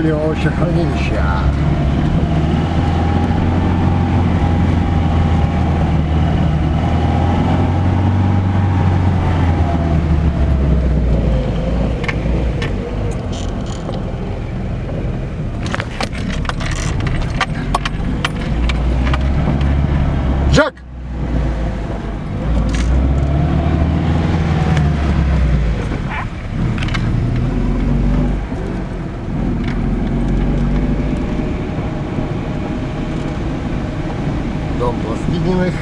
были овощехранилища. Джек! Дом Пластининых.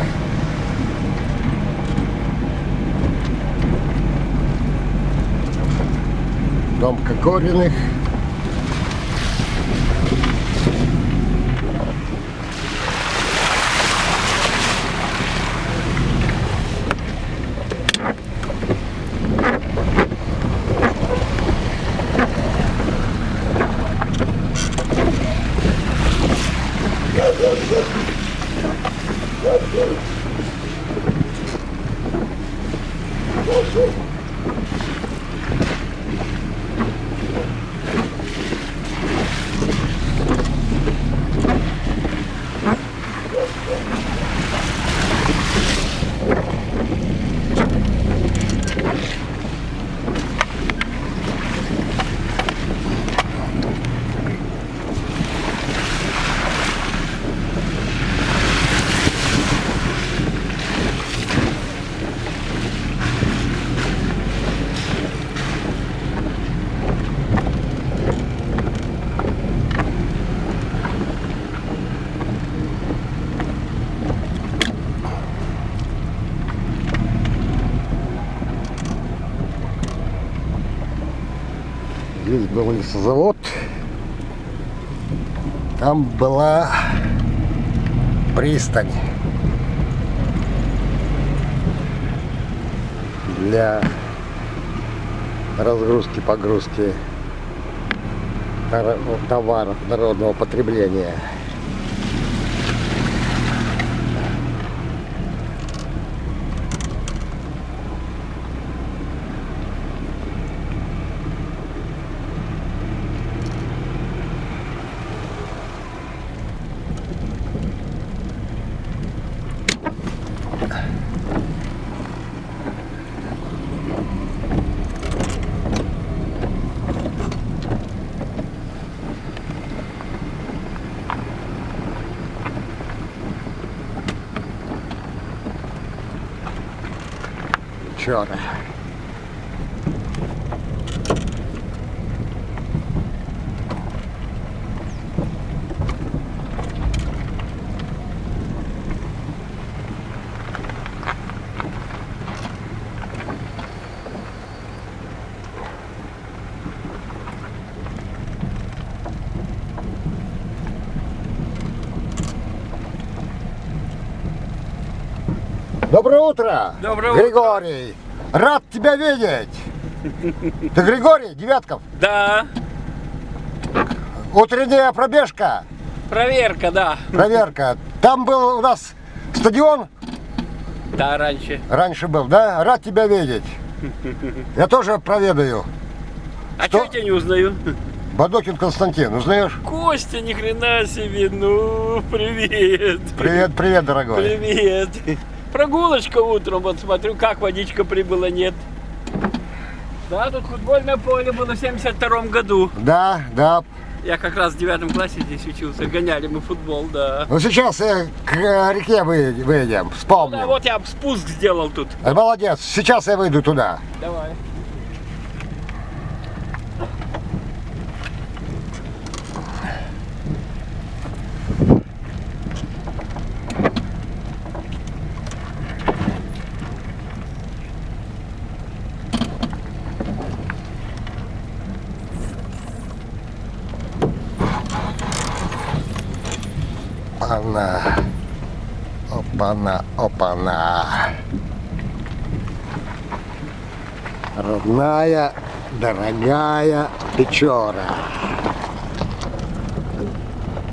Дом Кокориных. Здесь был лесозавод, там была пристань для разгрузки-погрузки товаров народного потребления. Черт. Доброе утро, Доброе Григорий. Рад тебя видеть. Ты Григорий Девятков? Да, Утренняя пробежка. проверка, да. Проверка. Там был у нас стадион. Да, раньше. Раньше был, да? Рад тебя видеть. Я тоже проведаю. А Что? что я тебя не узнаю? Бадокин Константин, узнаешь? Костя, ни хрена себе, ну, привет. Привет, привет, дорогой. Привет. Прогулочка утром, вот смотрю, как водичка прибыла, нет. Да, тут футбольное поле было в 72-м году. Да, да. Я как раз в 9 классе здесь учился, гоняли мы футбол, да. Ну сейчас к реке выйдем, Ну, да, вспомним. вот я спуск сделал тут. Молодец, сейчас я выйду туда. Давай. Опана. Опана, опана. Родная, дорогая Печора.